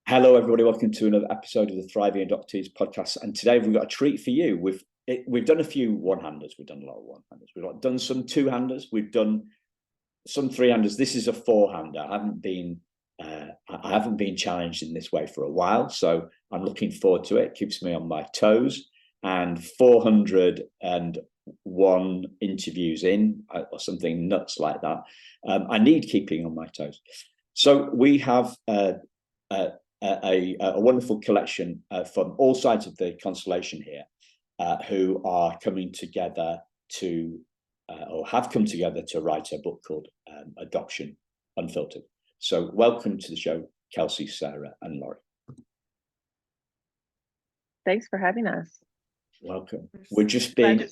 Hello, everybody. Welcome to another episode of the Thriving Adoptees podcast. And today we've got a treat for you. We've done a few one-handers. We've done a lot of one-handers. We've done some two-handers. We've done some three-handers. This is a four-hander. I haven't been challenged in this way for a while, so I'm looking forward to it. It keeps me on my toes. And 401 interviews in, or something nuts like that. I need keeping on my toes. So we have a wonderful collection from all sides of the constellation here, who are coming together to, or have come together to write a book called Adoption Unfiltered. So welcome to the show, Kelsey, Sara, and Lori. Thanks for having us. Welcome. We're just being...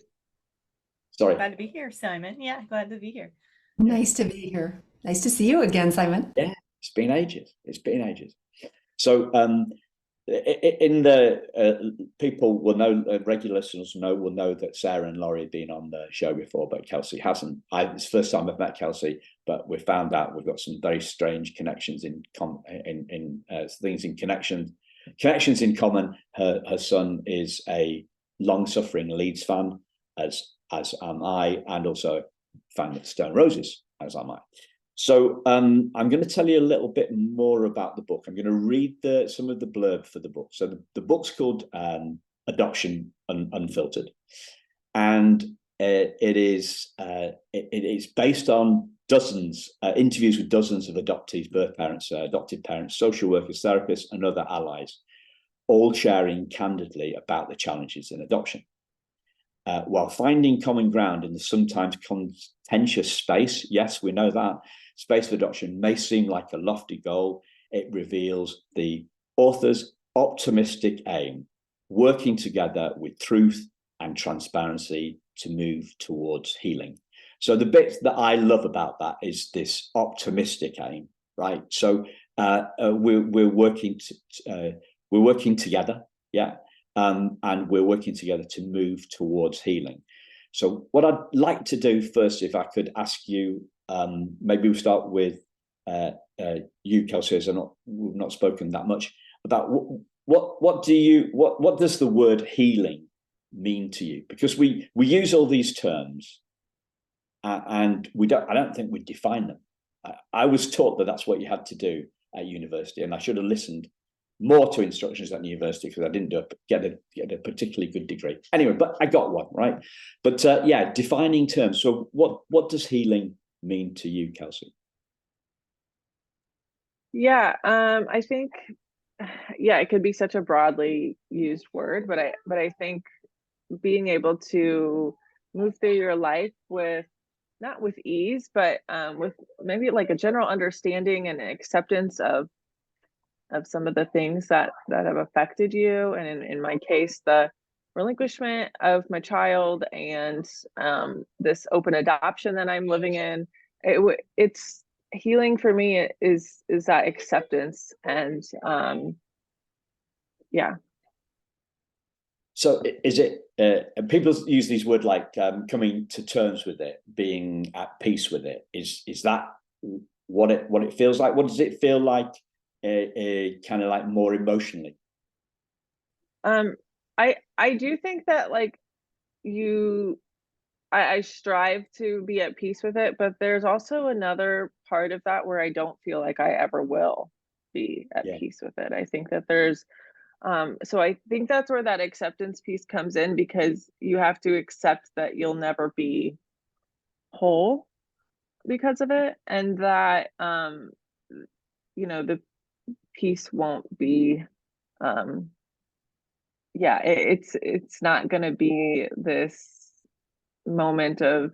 Sorry. Glad to be here, Simon. Yeah, glad to be here. Nice to be here. Nice to see you again, Simon. Yeah, it's been ages. It's been ages. So in the people will know, regular listeners will know that Sara and Lori have been on the show before, but Kelsey hasn't. It's the first time I've met Kelsey, but we found out we've got some very strange connections connections in common. Her son is a long-suffering Leeds fan, as am I, and also a fan of Stone Roses, as am I. So I'm going to tell you a little bit more about the book. I'm going to read some of the blurb for the book. So the book's called Adoption Unfiltered, and it is based on dozens interviews with dozens of adoptees, birth parents, adoptive parents, social workers, therapists, and other allies, all sharing candidly about the challenges in adoption. While finding common ground in the sometimes contentious space, yes, we know that, space of adoption may seem like a lofty goal, it reveals the author's optimistic aim, working together with truth and transparency to move towards healing. So the bit that I love about that is this optimistic aim, right? So we're working together, yeah. And we're working together to move towards healing. So what I'd like to do first, if I could ask you, maybe we'll start with you, Kelsey, as we've not spoken that much about what does the word healing mean to you? Because we use all these terms, and I don't think we define them. I was taught that that's what you had to do at university, and I should have listened more to instructions at university, because I didn't get a particularly good degree. Anyway, but I got one, right? But yeah, defining terms. So what does healing mean to you, Kelsey? Yeah, I think, yeah, it could be such a broadly used word, but I think being able to move through your life with, not with ease, but with maybe like a general understanding and acceptance of some of the things that have affected you, and in my case, the relinquishment of my child and this open adoption that I'm living in. It's healing for me is that acceptance, and yeah. So is it people use these words like coming to terms with it, being at peace with it? Is that what it feels like? What does it feel like? Kind of like more emotionally? I do think that, like, I strive to be at peace with it, but there's also another part of that where I don't feel like I ever will be at peace with it. I think that there's so I think that's where that acceptance piece comes in, because you have to accept that you'll never be whole because of it, and that the peace won't be it's not going to be this moment of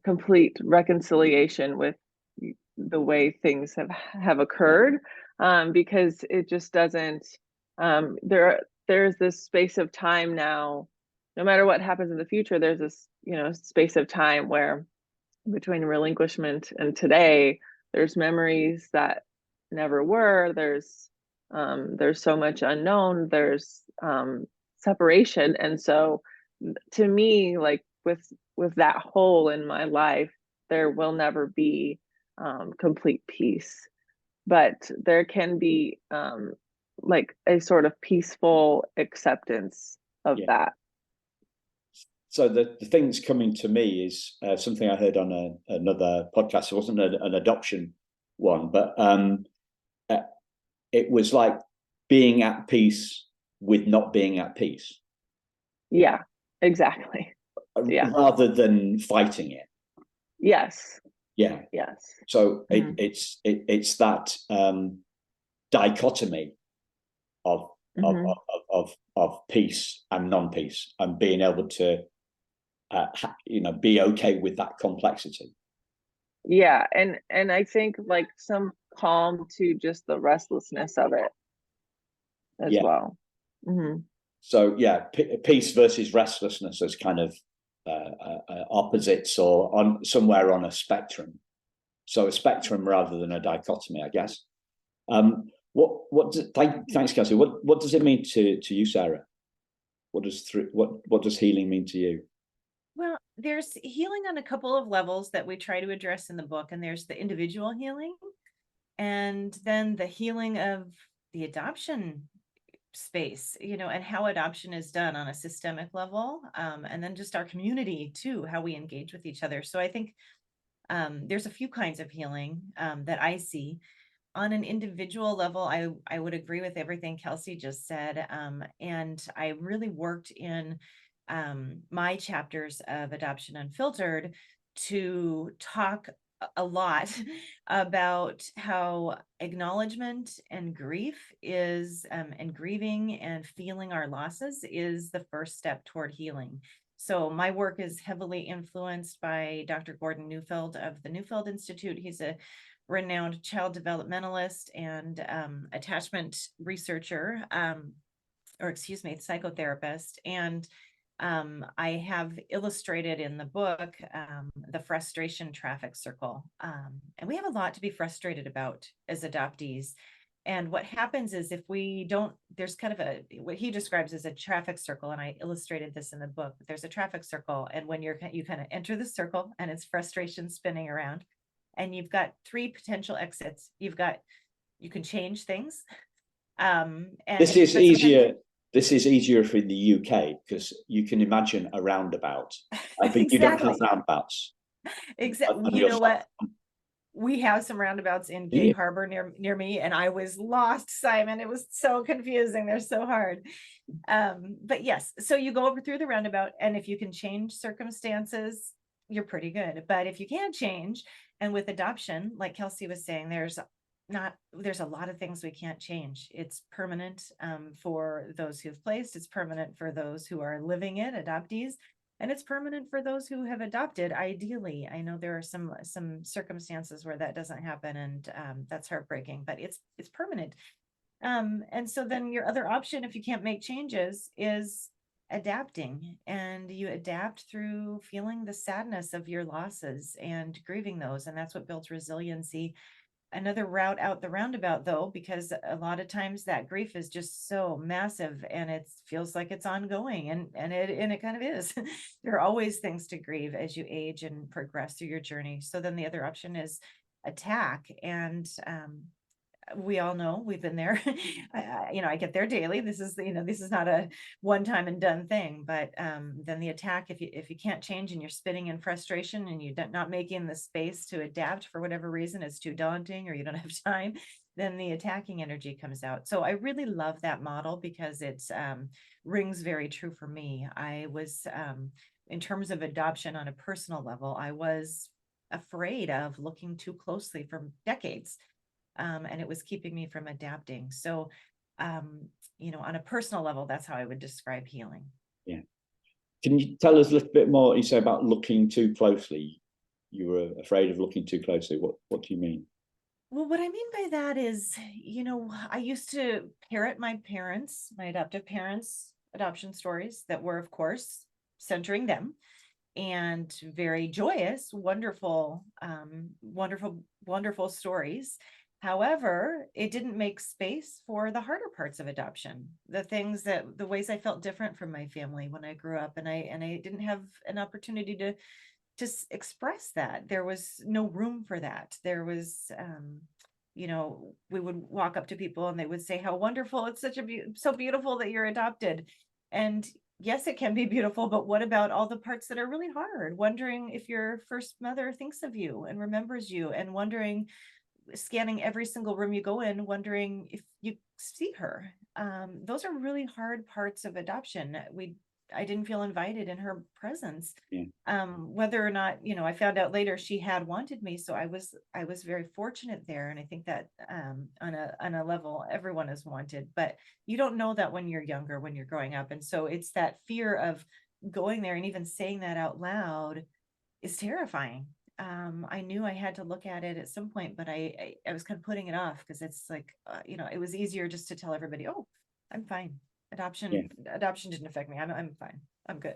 complete reconciliation with the way things have occurred, because it just doesn't. There's this space of time now. No matter what happens in the future, there's this space of time where, between relinquishment and today, there's memories that never were. There's so much unknown. There's separation, and so to me, like, with that hole in my life, there will never be complete peace. but there can be like a sort of peaceful acceptance of Yeah. that. So the thing that's coming to me is something I heard on another podcast. It wasn't an adoption one, but it was like being at peace with not being at peace. Yeah, exactly. Yeah. Rather than fighting it. Yes. Yeah. Yes. So it's that dichotomy of peace and non-peace, and being able to be okay with that complexity. Yeah, and I think like some calm to just the restlessness of it as well. So yeah, peace versus restlessness as kind of opposites, or on somewhere on a spectrum. So a spectrum rather than a dichotomy, I guess. Thanks, Kelsey. What does it mean to you, Sarah? What does healing mean to you? Well, there's healing on a couple of levels that we try to address in the book, and there's the individual healing, and then the healing of the adoption space, and how adoption is done on a systemic level, and then just our community too, how we engage with each other. So I think there's a few kinds of healing that I see. On an individual level, I would agree with everything Kelsey just said. And I really worked in my chapters of Adoption Unfiltered to talk a lot about how acknowledgement and grief is, and grieving and feeling our losses is the first step toward healing. So my work is heavily influenced by Dr. Gordon Neufeld of the Neufeld Institute. He's a renowned child developmentalist and attachment researcher, psychotherapist. And I have illustrated in the book the frustration traffic circle. And we have a lot to be frustrated about as adoptees. And what happens is if we don't, there's kind of what he describes as a traffic circle, and I illustrated this in the book, but there's a traffic circle. And when you kind of enter the circle and it's frustration spinning around, and you've got three potential exits. You can change things. And this is easier. This is easier for the UK because you can imagine a roundabout. I think you don't have roundabouts. Exactly. You know what? We have some roundabouts in Gay Harbor near me, and I was lost, Simon. It was so confusing. They're so hard. But yes, so you go over through the roundabout, and if you can change circumstances, you're pretty good. But if you can't change, and with adoption, like Kelsey was saying, there's a lot of things we can't change. It's permanent for those who've placed, it's permanent for those who are living it, adoptees, and it's permanent for those who have adopted. Ideally, I know there are some circumstances where that doesn't happen, and that's heartbreaking, but it's permanent. And so then your other option, if you can't make changes, is adapting, and you adapt through feeling the sadness of your losses and grieving those. And that's what builds resiliency. Another route out the roundabout, though, because a lot of times that grief is just so massive and it feels like it's ongoing, and it kind of is. There are always things to grieve as you age and progress through your journey. So then the other option is attack. And we all know, we've been there. I get there daily. This is not a one time and done thing, but then the attack, if you can't change and you're spinning in frustration and you're not making the space to adapt for whatever reason, it's too daunting or you don't have time, then the attacking energy comes out. So I really love that model because it rings very true for me. I was, in terms of adoption on a personal level, I was afraid of looking too closely for decades. And it was keeping me from adapting. So, on a personal level, that's how I would describe healing. Yeah. Can you tell us a little bit more? You say about looking too closely. You were afraid of looking too closely. What do you mean? Well, what I mean by that is, I used to parrot my adoptive parents' adoption stories that were, of course, centering them, and very joyous, wonderful, wonderful stories. However, it didn't make space for the harder parts of adoption, the ways I felt different from my family when I grew up, and I didn't have an opportunity to express that. There was no room for that. There was you know, we would walk up to people and they would say how wonderful, it's such a so beautiful that you're adopted. And yes, it can be beautiful, but what about all the parts that are really hard? Wondering if your first mother thinks of you and remembers you, and wondering, scanning every single room you go in, wondering if you see her. Those are really hard parts of adoption. I didn't feel invited in her presence. Yeah. Whether or not, you know, I found out later she had wanted me, so I was very fortunate there. And I think that on a level, everyone is wanted, but you don't know that when you're younger, when you're growing up. And so it's that fear of going there and even saying that out loud is terrifying. I knew I had to look at it at some point, but I was kind of putting it off, because it's like, you know, it was easier just to tell everybody, oh, I'm fine. Adoption didn't affect me. I'm fine. I'm good.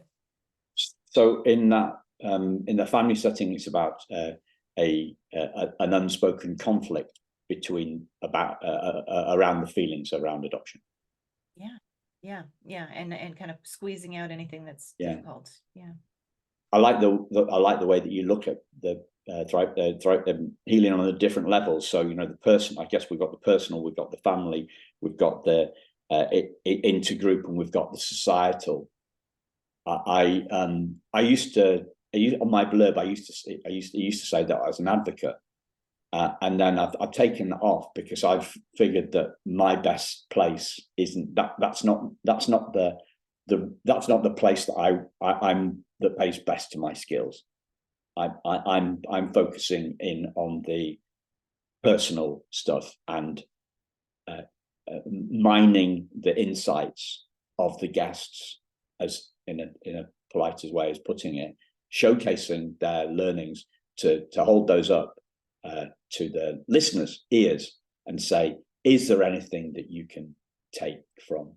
So in the family setting, it's about an unspoken conflict between around the feelings around adoption. Yeah, and kind of squeezing out anything that's difficult. Yeah. I like the way that you look at the healing on a different levels. So, you know, the person, I guess we've got the personal, we've got the family, we've got the intergroup, and we've got the societal. I used to, on my blurb, I used to say that I was an advocate, and then I've taken that off, because I've figured that my best place isn't that's not the place that I'm that pays best to my skills. I'm focusing in on the personal stuff and mining the insights of the guests, as in a polite way as putting it, showcasing their learnings, to hold those up to the listeners' ears and say, is there anything that you can take from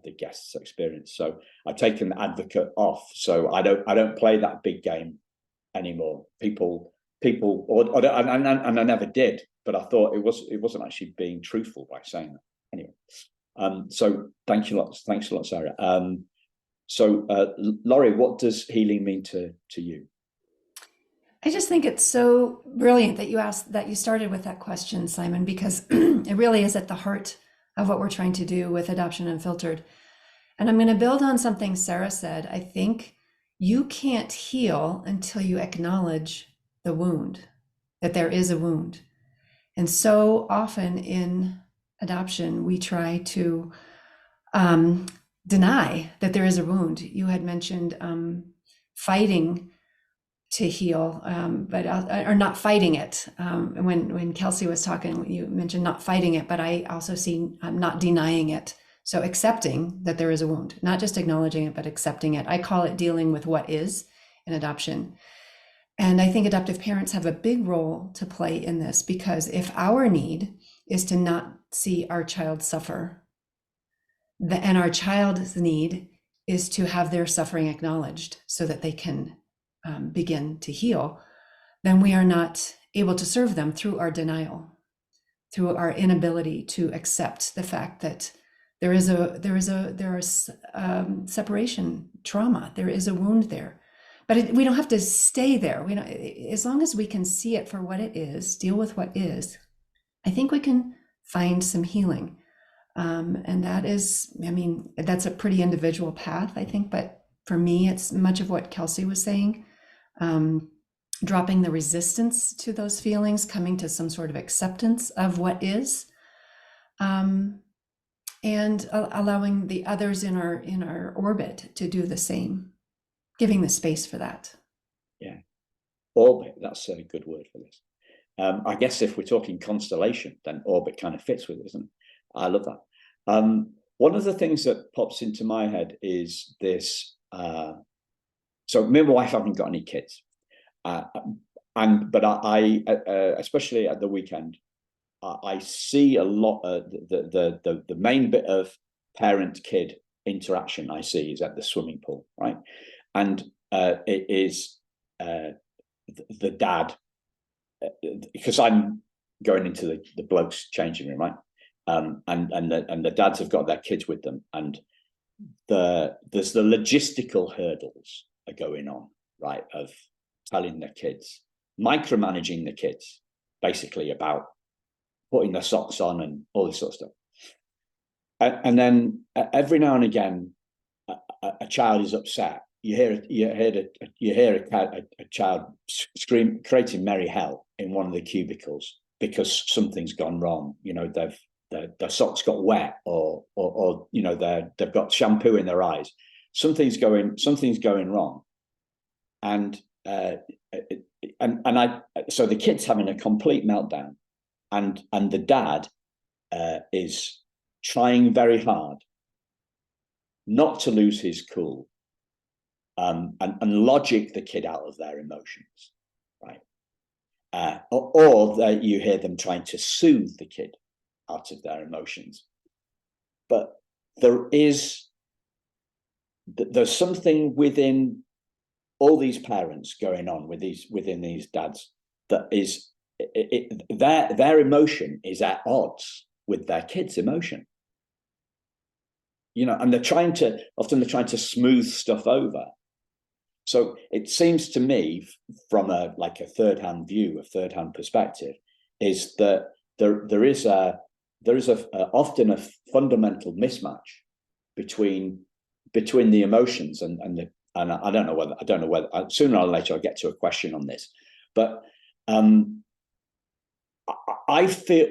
the guest's experience? So I've taken the advocate off, so I don't play that big game anymore. People, and I never did, but I thought it wasn't actually being truthful by saying that. Anyway, so thanks a lot, Sarah. So Lori, what does healing mean to you? I just think it's so brilliant that you started with that question, Simon, because it really is at the heart of what we're trying to do with Adoption Unfiltered. And I'm going to build on something Sara said. I think you can't heal until you acknowledge the wound, that there is a wound. And so often in adoption, we try to deny that there is a wound. You had mentioned fighting to heal, or not fighting it. When Kelsey was talking, you mentioned not fighting it, but I also see not denying it. So accepting that there is a wound, not just acknowledging it, but accepting it. I call it dealing with what is in adoption. And I think adoptive parents have a big role to play in this, because if our need is to not see our child suffer, and our child's need is to have their suffering acknowledged so that they can begin to heal, then we are not able to serve them through our denial, through our inability to accept the fact that there is separation trauma, there is a wound there. But we don't have to stay there. We don't, as long as we can see it for what it is, deal with what is, I think we can find some healing. And that is, I mean, that's a pretty individual path, I think. But for me, it's much of what Kelsey was saying, dropping the resistance to those feelings, coming to some sort of acceptance of what is, and allowing the others in our orbit to do the same. Giving the space for that. Yeah, orbit, that's a good word for this. I guess if we're talking constellation, then orbit kind of fits with it, isn't it? I love that. One of the things that pops into my head is this. So me and my wife haven't got any kids, but I especially at the weekend, I see a lot of the main bit of parent-kid interaction I see is at the swimming pool, right? And it is the dad, because I'm going into the blokes' changing room, right? And the dads have got their kids with them, and there's the logistical hurdles are going on, right? Of telling the kids, micromanaging the kids, basically about putting their socks on and all this sort of stuff. And then every now and again, a child is upset. You hear a child scream, creating merry hell in one of the cubicles because something's gone wrong. You know, their socks got wet, or you know, they've got shampoo in their eyes. Something's going wrong, and so the kid's having a complete meltdown, and the dad is trying very hard not to lose his cool, and logic the kid out of their emotions, right? Or that you hear them trying to soothe the kid out of their emotions. But there's something within all these parents going on within these dads that is their emotion is at odds with their kids' emotion. You know, and they're trying to smooth stuff over. So it seems to me, from a third-hand view, a third-hand perspective, is that there is often a fundamental mismatch between the emotions and I don't know whether sooner or later I'll get to a question on this, but I feel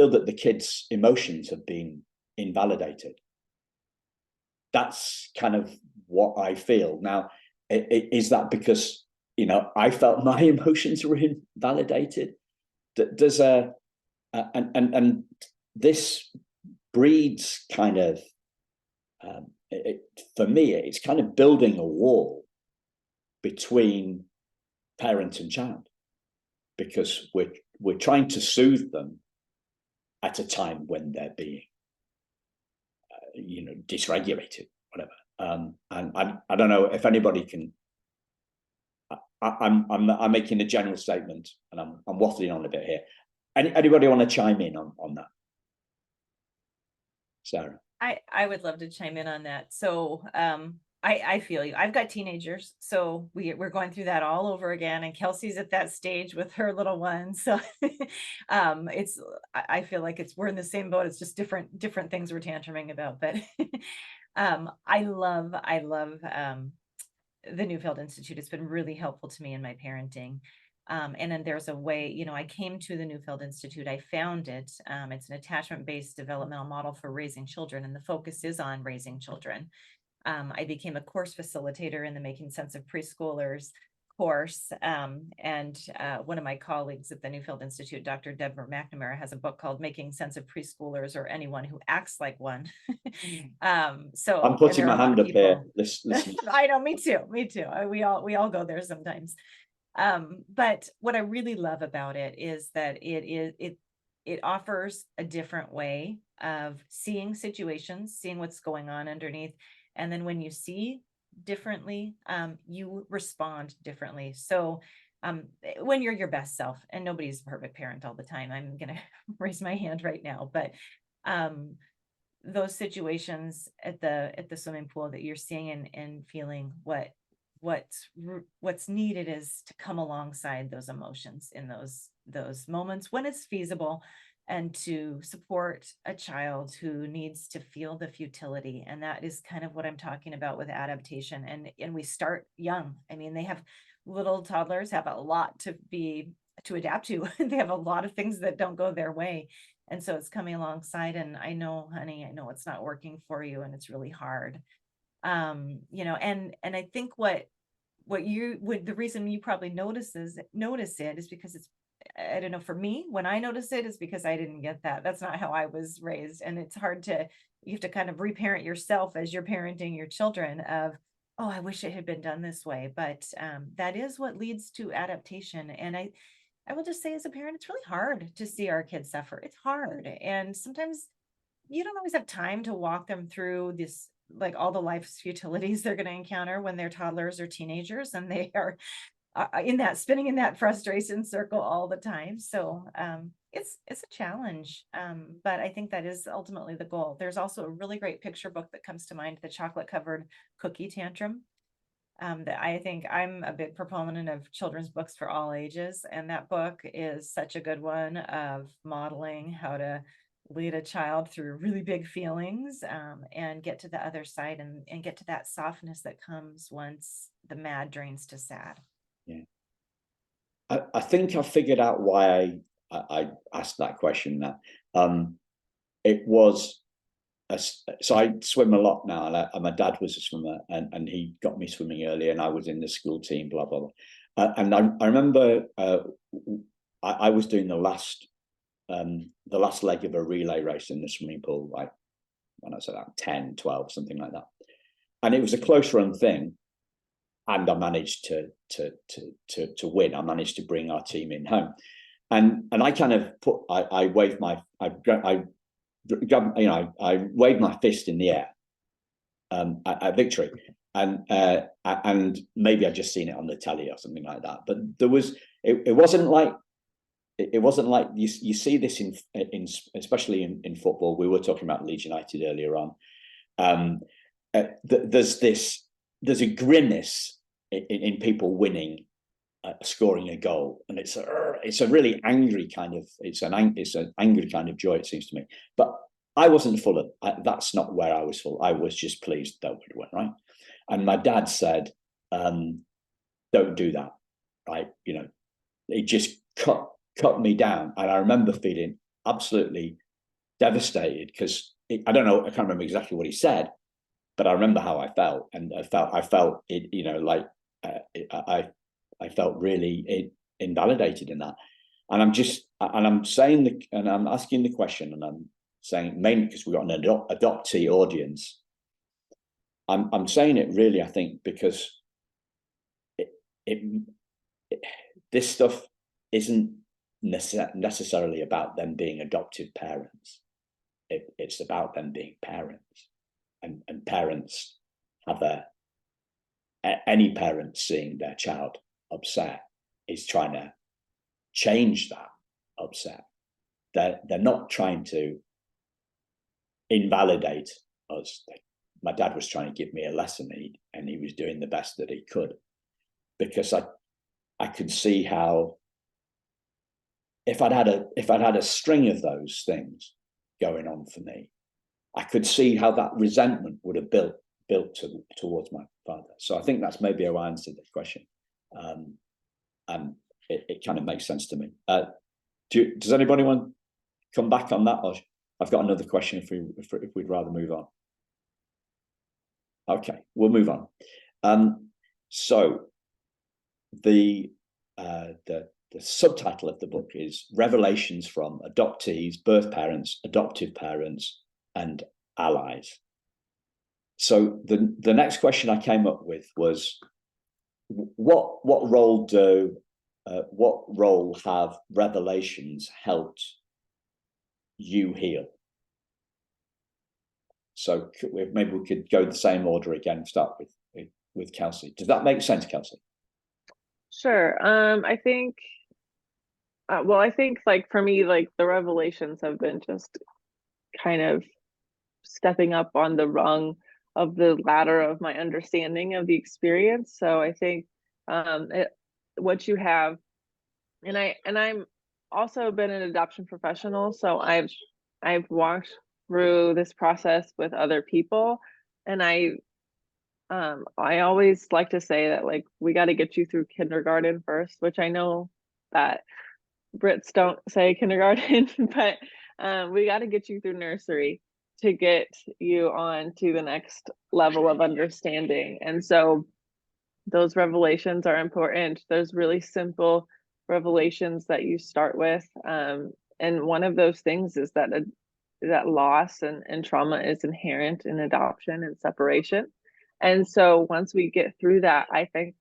that the kids' emotions have been invalidated. That's kind of what I feel. Now, is that because, you know, I felt my emotions were invalidated? Does and this breeds kind of for me, it's kind of building a wall between parent and child, because we're trying to soothe them at a time when they're being dysregulated, whatever. And I don't know if anybody can. I'm making a general statement, and I'm waffling on a bit here. Anybody want to chime in on that? Sarah? I would love to chime in on that. So I feel you. I've got teenagers, so we're going through that all over again. And Kelsey's at that stage with her little one. So I feel like we're in the same boat. It's just different things we're tantruming about. But I love the Neufeld Institute. It's been really helpful to me in my parenting. And then there's a way, you know, I came to the Neufeld Institute, I found it. It's an attachment-based developmental model for raising children, and the focus is on raising children. I became a course facilitator in the Making Sense of Preschoolers course. And one of my colleagues at the Neufeld Institute, Dr. Deborah McNamara, has a book called Making Sense of Preschoolers, or Anyone Who Acts Like One. So I'm putting my hand up here. Listen. I know, me too. We all go there sometimes. But what I really love about it is that it offers a different way of seeing situations, seeing what's going on underneath. And then when you see differently, you respond differently. So when you're your best self, and nobody's a perfect parent all the time, I'm going to raise my hand right now, but those situations at the swimming pool that you're seeing and feeling, what's needed is to come alongside those emotions in those moments when it's feasible, and to support a child who needs to feel the futility. And that is kind of what I'm talking about with adaptation. And we start young. I mean, little toddlers have a lot to adapt to. They have a lot of things that don't go their way. And so it's coming alongside, and I know, honey, I know it's not working for you, and it's really hard. And I think the reason you probably notice it is because I don't know, for me, when I notice it, is because I didn't get that. That's not how I was raised. And it's hard you have to kind of reparent yourself as you're parenting your children of, oh, I wish it had been done this way. But that is what leads to adaptation. And I will just say, as a parent, it's really hard to see our kids suffer. It's hard. And sometimes you don't always have time to walk them through this, like all the life's futilities they're going to encounter when they're toddlers or teenagers, and they are spinning in that frustration circle all the time. So it's a challenge, but I think that is ultimately the goal. There's also a really great picture book that comes to mind, The Chocolate Covered Cookie Tantrum. that I think I'm a big proponent of children's books for all ages. And that book is such a good one of modeling how to lead a child through really big feelings, and get to the other side, and get to that softness that comes once the mad drains to sad. Yeah. I think I figured out why I asked that question now. It was, so I swim a lot now, and my dad was a swimmer, and he got me swimming early, and I was in the school team, blah, blah, blah. And I remember I was doing the last leg of a relay race in the swimming pool, like when I said that, 10, 12, something like that. And it was a close run thing. And I managed to win. I managed to bring our team in home, and I kind of I waved my I waved my fist in the air at victory, and maybe I'd just seen it on the telly or something like that. But there was it wasn't like you see this in especially in football. We were talking about Leeds United earlier on. There's a grimness in people winning, scoring a goal, and it's a really angry kind of an angry kind of joy, it seems to me. But I wasn't full of that's not where I was full. I was just pleased that we won, right? And my dad said, "Don't do that," right? You know, it just cut me down, and I remember feeling absolutely devastated because I can't remember exactly what he said. But I remember how I felt, and I felt it, you know, like I felt really invalidated in that. And I'm saying and I'm asking the question, and I'm saying mainly because we've got an adoptee audience. I'm saying it really, I think, because this stuff isn't necessarily about them being adoptive parents. It's about them being parents. And parents have any parent seeing their child upset is trying to change that upset. They're not trying to invalidate us. My dad was trying to give me a lesson, and he was doing the best that he could, because I could see how if I'd had a string of those things going on for me, I could see how that resentment would have built towards my father. So I think that's maybe how I answered this question, and it kind of makes sense to me. Does anybody want to come back on that, or I've got another question if we'd rather move on? Okay, we'll move on. So the subtitle of the book is Revelations from Adoptees, Birth Parents, Adoptive Parents, and Allies. So the next question I came up with was, what role have revelations helped you heal? So maybe we could go the same order again, start with Kelsey. Does that make sense, Kelsey? Sure. I think like for me, like the revelations have been just kind of stepping up on the rung of the ladder of my understanding of the experience. So I think what you have, and I'm also been an adoption professional, so I've walked through this process with other people, and I always like to say that, like, we got to get you through kindergarten first, which I know that Brits don't say kindergarten, but we got to get you through nursery to get you on to the next level of understanding. And so those revelations are important. There's really simple revelations that you start with. And one of those things is that loss and trauma is inherent in adoption and separation. And so once we get through that, I think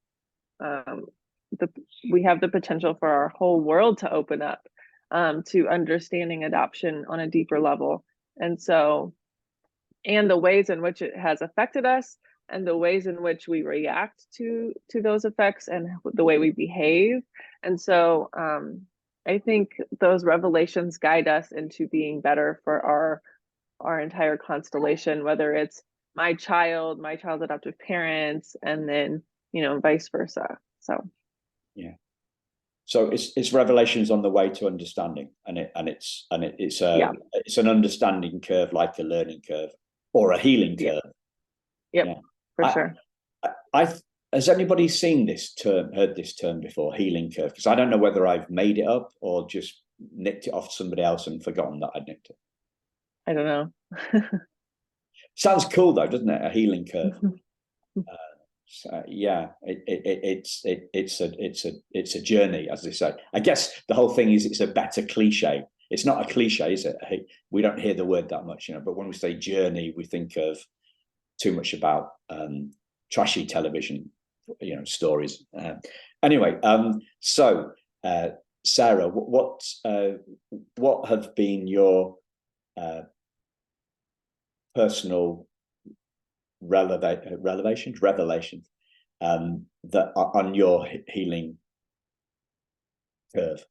we have the potential for our whole world to open up to understanding adoption on a deeper level. And so, and the ways in which it has affected us, and the ways in which we react to those effects, and the way we behave. And so I think those revelations guide us into being better for our entire constellation, whether it's my child's adoptive parents, and then vice versa. So yeah. So it's revelations on the way to understanding, and it's an understanding curve, like a learning curve or a healing curve. Yep, yeah, for sure. Has anybody seen this term, heard this term before, healing curve? Because I don't know whether I've made it up or just nicked it off somebody else and forgotten that I'd nicked it. I don't know. Sounds cool though, doesn't it? A healing curve. So, yeah, it's a journey, as they say. I guess the whole thing is it's a better cliche. It's not a cliche, is it? We don't hear the word that much, but when we say journey, we think of too much about trashy television, stories. Anyway, so Sarah, what have been your personal revelations that are on your healing curve?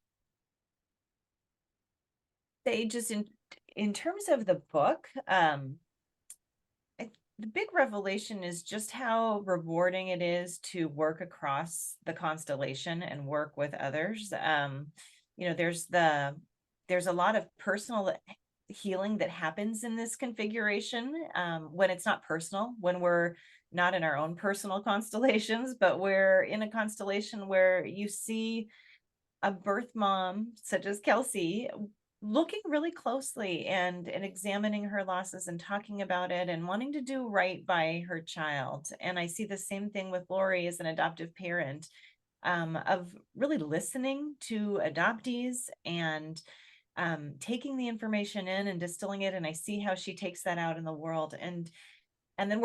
They just in terms of the book, the big revelation is just how rewarding it is to work across the constellation and work with others. There's a lot of personal healing that happens in this configuration when it's not personal, when we're not in our own personal constellations, but we're in a constellation where you see a birth mom such as Kelsey looking really closely and examining her losses and talking about it and wanting to do right by her child. And I see the same thing with Lori as an adoptive parent, of really listening to adoptees and taking the information in and distilling it. And I see how she takes that out in the world. And then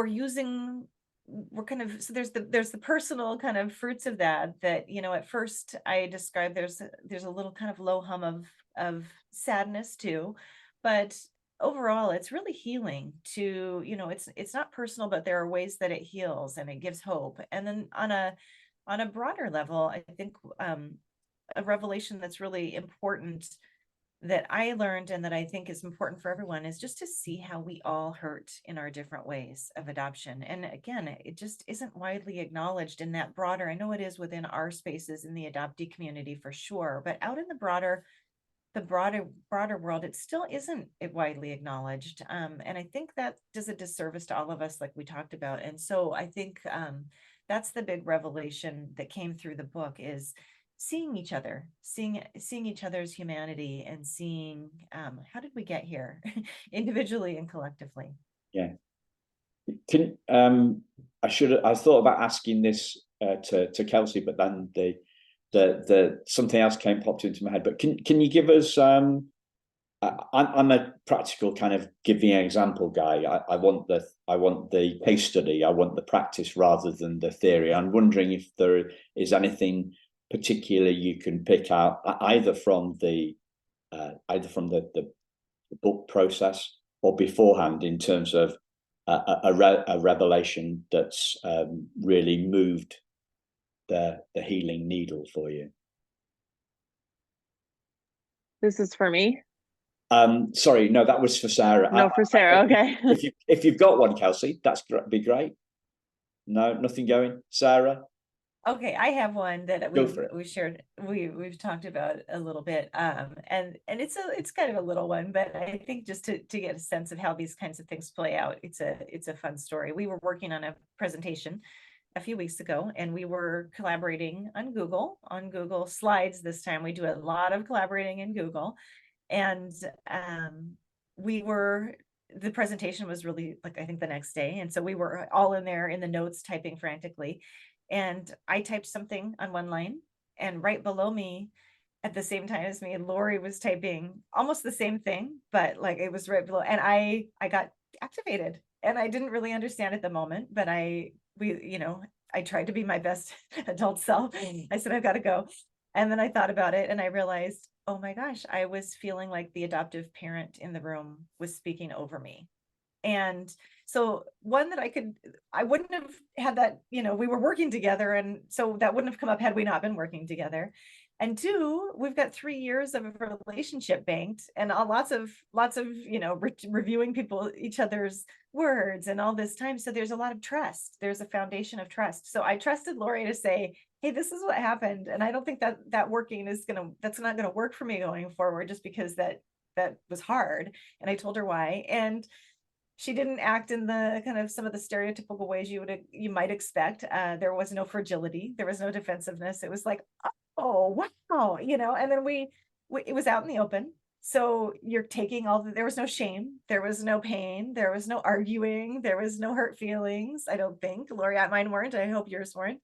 so there's the personal kind of fruits of that, at first I described there's a little kind of low hum of sadness too, but overall it's really healing to, it's not personal, but there are ways that it heals and it gives hope. And then on a broader level, I think a revelation that's really important that I learned and that I think is important for everyone is just to see how we all hurt in our different ways of adoption. And again, it just isn't widely acknowledged in that broader, I know it is within our spaces in the adoptee community for sure, but out in the broader world, it still isn't widely acknowledged. And I think that does a disservice to all of us, like we talked about. And so I think that's the big revelation that came through the book, is seeing each other, seeing each other's humanity, and seeing how did we get here individually and collectively. Yeah. I thought about asking this to Kelsey, but then the something else popped into my head. But can you give us? I'm a practical kind of giving an example guy. I want the case study. I want the practice rather than the theory. I'm wondering if there is anything particular you can pick out either from the book process or beforehand, in terms of a revelation that's really moved the healing needle for you. This is for me. Sorry, no, that was for Sarah. No, for Sarah. Okay. If you've got one, Kelsey, be great. No, nothing going, Sarah. Okay, I have one that we shared. We've talked about a little bit, and it's kind of a little one, but I think just to get a sense of how these kinds of things play out, it's a fun story. We were working on a presentation a few weeks ago, and we were collaborating on Google Slides. This time we do a lot of collaborating in Google, and the presentation was really, like, I think the next day, and so we were all in there in the notes typing frantically. And I typed something on one line, and right below me, at the same time as me, Lori was typing almost the same thing, but like it was right below. And I got activated, and I didn't really understand at the moment, but I tried to be my best adult self. I said, I've got to go. And then I thought about it, and I realized, oh my gosh, I was feeling like the adoptive parent in the room was speaking over me. And so one that I wouldn't have had that, we were working together. And so that wouldn't have come up had we not been working together. And two, we've got 3 years of a relationship banked, and lots of reviewing each other's words and all this time. So there's a lot of trust. There's a foundation of trust. So I trusted Lori to say, hey, this is what happened, and I don't think that's not gonna work for me going forward, just because that was hard. And I told her why, and she didn't act in the kind of some of the stereotypical ways you might expect. There was no fragility, there was no defensiveness. It was like, oh wow, and then it was out in the open. So you're taking there was no shame, there was no pain, there was no arguing, there was no hurt feelings. I don't think, Lori, mine weren't. I hope yours weren't.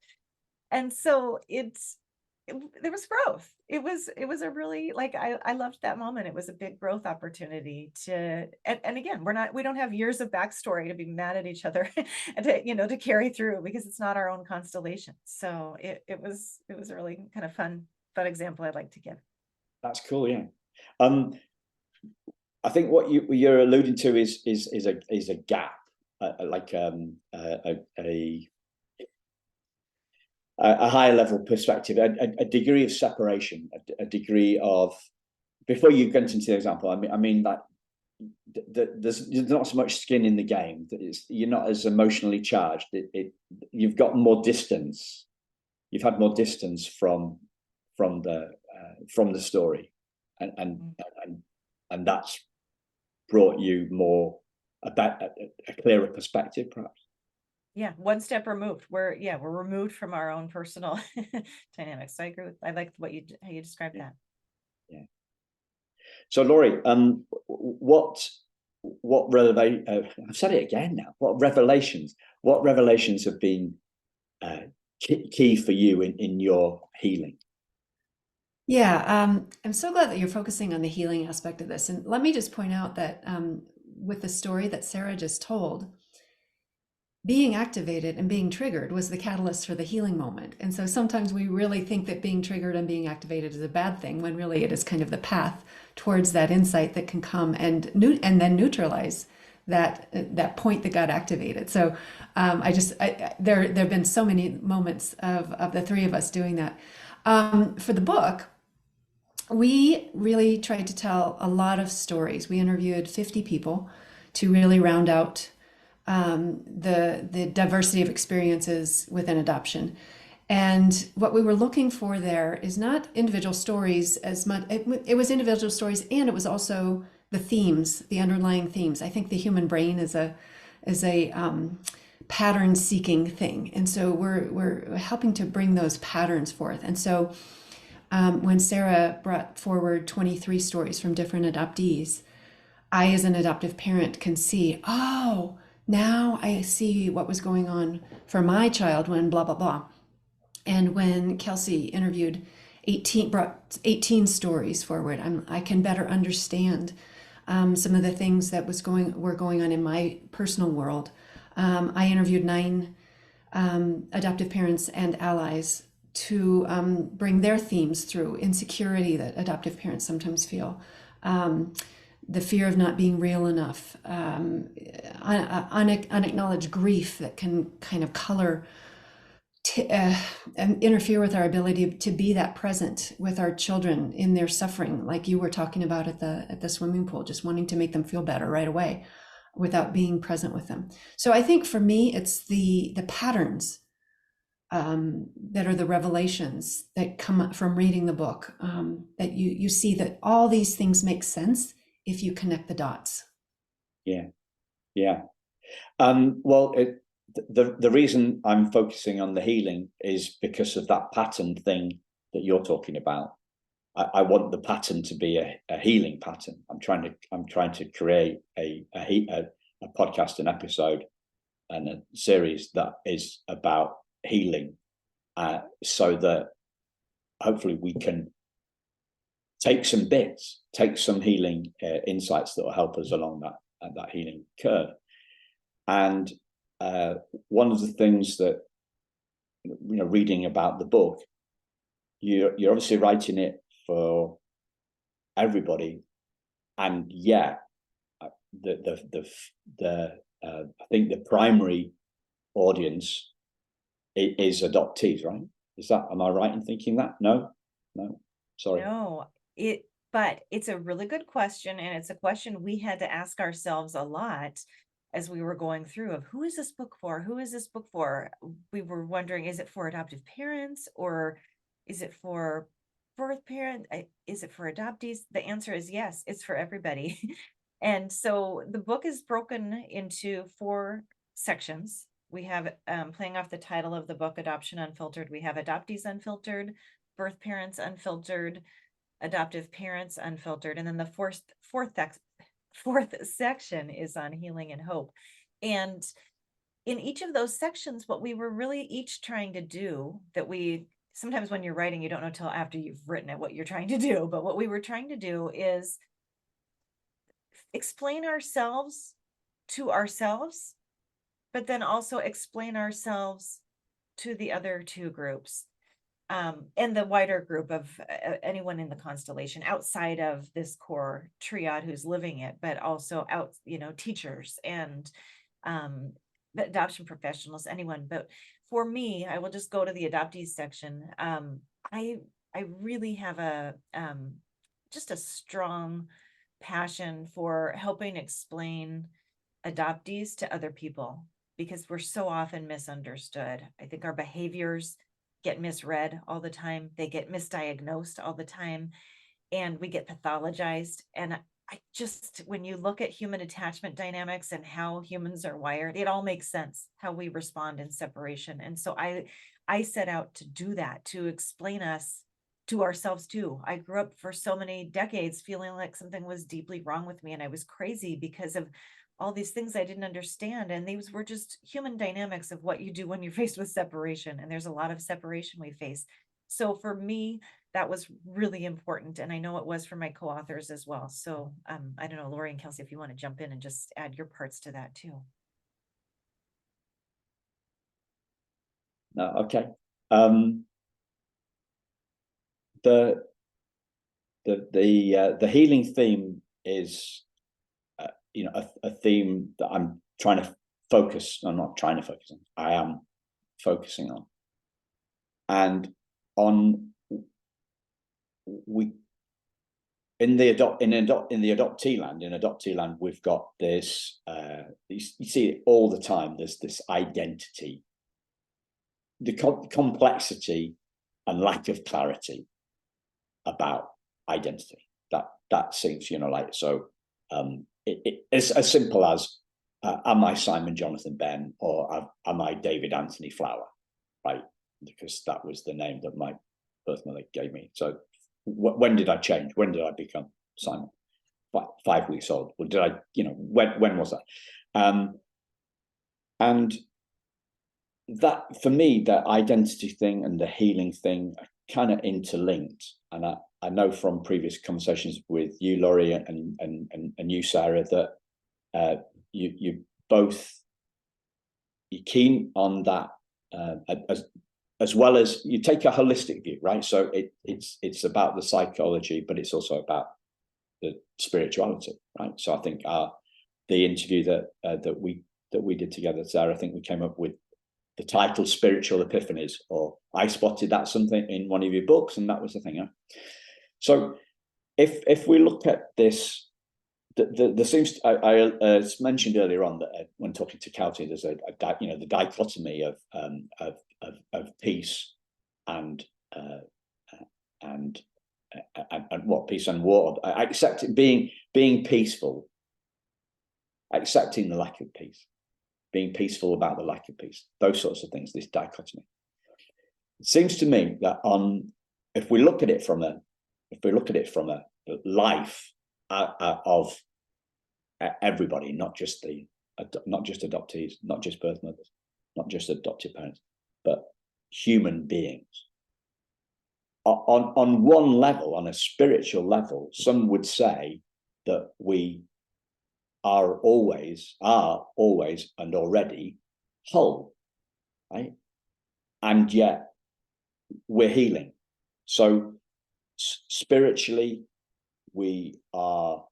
And so there was growth. It was a really, like, I loved that moment. It was a big growth opportunity and again, we don't have years of backstory to be mad at each other and to carry through, because it's not our own constellation. So it was a really kind of fun example I'd like to give. That's cool. Yeah. I think what you're alluding to is a gap, like a higher level perspective, a degree of separation, a degree of, before you get into the example, I mean that there's not so much skin in the game. You're not as emotionally charged. You've got more distance. You've had more distance from the story, and that's brought you more about a clearer perspective, perhaps. Yeah, one step removed. We're removed from our own personal dynamics. So I agree I like how you described that. Yeah. So Lori, what I've said it again now. What revelations have been key for you in your healing? Yeah, I'm so glad that you're focusing on the healing aspect of this. And let me just point out that with the story that Sara just told, being activated and being triggered was the catalyst for the healing moment. And so sometimes we really think that being triggered and being activated is a bad thing, when really it is kind of the path towards that insight that can come and then neutralize that point that got activated. So there have been so many moments of the three of us doing that. For the book, we really tried to tell a lot of stories. We interviewed 50 people to really round out the diversity of experiences within adoption. And what we were looking for there is not individual stories as much. It was individual stories, and it was also the themes, the underlying themes. I think the human brain is a pattern-seeking thing, and so we're helping to bring those patterns forth. And so when Sara brought forward 23 stories from different adoptees, I, as an adoptive parent, can see, oh, now I see what was going on for my child when blah, blah, blah. And when Kelsey brought 18 stories forward, I can better understand some of the things that were going on in my personal world. I interviewed 9 adoptive parents and allies to bring their themes through: insecurity that adoptive parents sometimes feel, the fear of not being real enough, unacknowledged grief that can kind of color and interfere with our ability to be that present with our children in their suffering, like you were talking about at the swimming pool, just wanting to make them feel better right away without being present with them. So I think for me, it's the patterns that are the revelations that come up from reading the book, that you see that all these things make sense if you connect the dots. Yeah. Well, the reason I'm focusing on the healing is because of that pattern thing that you're talking about. I want the pattern to be a healing pattern. I'm trying to create a podcast, an episode, and a series that is about healing, so that hopefully we can take some healing insights that will help us along that healing curve. And one of the things that, reading about the book, you're obviously writing it for everybody, and yet I think the primary audience is adoptees, right? Am I right in thinking that? No? No, sorry. No, but it's a really good question, and it's a question we had to ask ourselves a lot as we were going through of who is this book for? Who is this book for? We were wondering, is it for adoptive parents, or is it for birth parents? Is it for adoptees? The answer is yes, it's for everybody. And so the book is broken into 4 sections. We have, playing off the title of the book, Adoption Unfiltered, we have Adoptees Unfiltered, Birth Parents Unfiltered, Adoptive Parents Unfiltered, and then the fourth section is on healing and hope. And in each of those sections, what we were really each trying to do, that we sometimes when you're writing, you don't know till after you've written it what you're trying to do, but what we were trying to do is explain ourselves to ourselves, but then also explain ourselves to the other 2 groups. And the wider group of anyone in the constellation outside of this core triad who's living it, but also out, teachers and adoption professionals, anyone. But for me, I will just go to the adoptees section. I really have just a strong passion for helping explain adoptees to other people, because we're so often misunderstood. I think our behaviors get misread all the time. They get misdiagnosed all the time, and we get pathologized. And I just, when you look at human attachment dynamics and how humans are wired, it all makes sense how we respond in separation. And so I set out to do that, to explain us to ourselves too. I grew up for so many decades feeling like something was deeply wrong with me, and I was crazy because of all these things I didn't understand. And these were just human dynamics of what you do when you're faced with separation. And there's a lot of separation we face. So for me, that was really important. And I know it was for my co-authors as well. So I don't know, Lori and Kelsey, if you want to jump in and just add your parts to that too. No, okay. The healing theme is a theme that I'm trying to focus. I'm not trying to focus on. I am focusing on, and on we in the adoptee land, we've got this. You see it all the time. There's this identity, the complexity, and lack of clarity about identity. That seems, so. It's as simple as am I Simon Jonathan Ben, or am I David Anthony Flower, right? Because that was the name that my birth mother gave me. So when did I change? When did I become Simon? 5 weeks old. Well, did I? When was that? And that, for me, that identity thing and the healing thing are kind of interlinked. And I know from previous conversations with you, Lori, and you, Sara, that you're keen on that, as well as you take a holistic view, right? So it's about the psychology, but it's also about the spirituality, right? So I think the interview that we did together, Sara, I think we came up with the title "Spiritual Epiphanies," or I spotted that something in one of your books, and that was the thing. Huh? So if we look at this, there seems I mentioned earlier on that when talking to Kelsey, there's the dichotomy of peace and what peace and war. I accept it being peaceful, accepting the lack of peace, being peaceful about the lack of peace, those sorts of things. This dichotomy. It seems to me that if we look at it from a life of everybody, not just adoptees, not just birth mothers, not just adoptive parents, but human beings. On one level, on a spiritual level, some would say that we are always and already whole, right? And yet we're healing. So spiritually, we are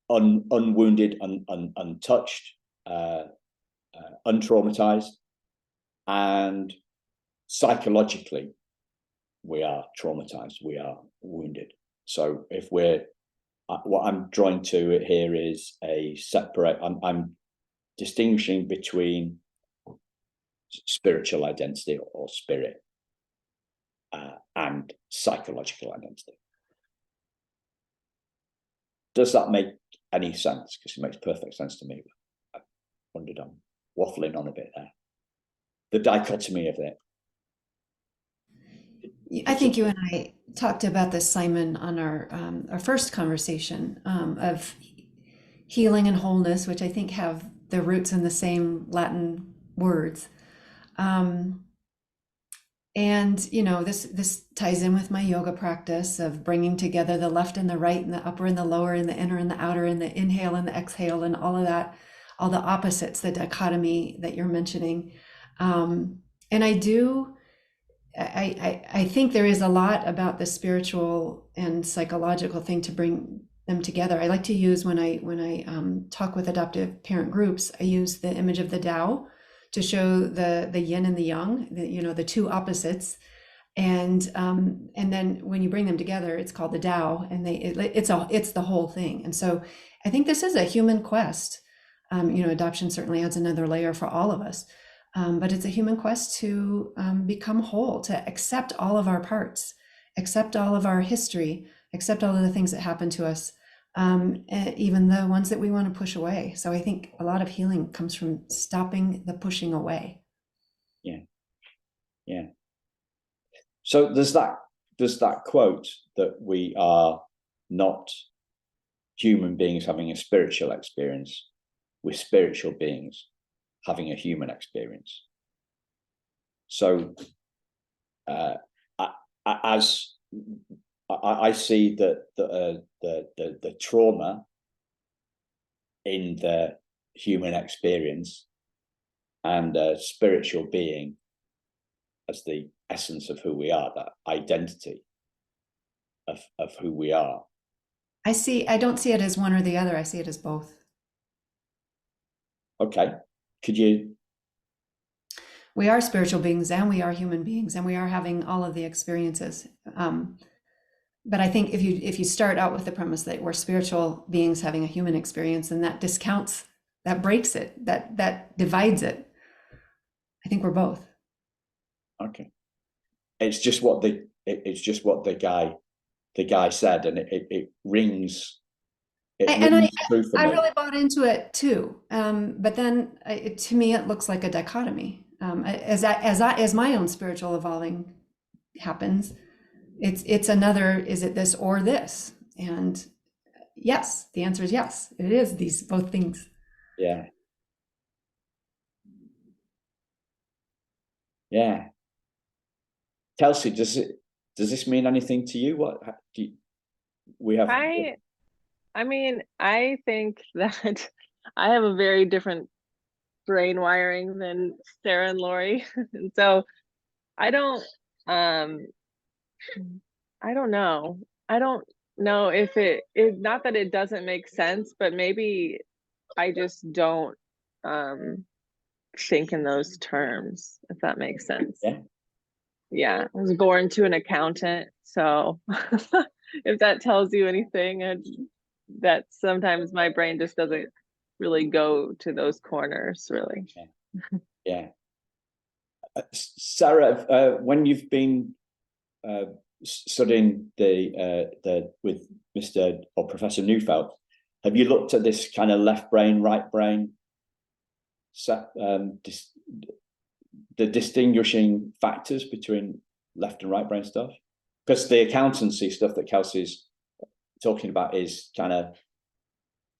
unwounded, untouched, untraumatized, and psychologically, we are traumatized, we are wounded. So if we're, what I'm drawing to it here is a separate, I'm distinguishing between spiritual identity or spirit and psychological identity. Does that make any sense? Because it makes perfect sense to me. I wondered, I'm waffling on a bit there. The dichotomy of it. I think you and I talked about this, Simon, on our first conversation of healing and wholeness, which I think have their roots in the same Latin words. And, you know, this ties in with my yoga practice of bringing together the left and the right and the upper and the lower and the inner and the outer and the inhale and the exhale and all of that, all the opposites, the dichotomy that you're mentioning. And I think there is a lot about the spiritual and psychological thing to bring them together. I like to use, when I talk with adoptive parent groups, I use the image of the Tao to show the yin and the yang, the two opposites. And then when you bring them together, it's called the Tao, and it's the whole thing. And so I think this is a human quest. Adoption certainly adds another layer for all of us. But it's a human quest to become whole, to accept all of our parts, accept all of our history, accept all of the things that happen to us, even the ones that we want to push away. So I think a lot of healing comes from stopping the pushing away. Yeah. So there's that quote that we are not human beings having a spiritual experience, we're spiritual beings having a human experience. So as I see that the trauma in the human experience and a spiritual being as the essence of who we are, that identity of who we are. I don't see it as one or the other. I see it as both. Okay. Could you? We are spiritual beings and we are human beings and we are having all of the experiences. But I think if you start out with the premise that we're spiritual beings having a human experience, and that discounts, that breaks it, that divides it. I think we're both. Okay. It's just what the guy said, and it rings. I really bought into it too. But then to me, it looks like a dichotomy. As my own spiritual evolving happens, it's another, is it this or this? And yes, the answer is yes, it is these both things. Yeah. Yeah. Kelsey, does this mean anything to you? What do you, we have? I mean, I think that I have a very different brain wiring than Sara and Lori. And so I don't know. I don't know if it not that it doesn't make sense, but maybe I just don't think in those terms, if that makes sense. Yeah, I was born to an accountant, so if that tells you anything, that sometimes my brain just doesn't really go to those corners, really. Yeah. Sara, when you've been studying with Mr. or Professor Neufeld, have you looked at this kind of left brain, right brain, the distinguishing factors between left and right brain stuff? Because the accountancy stuff that Kelsey's talking about is kind of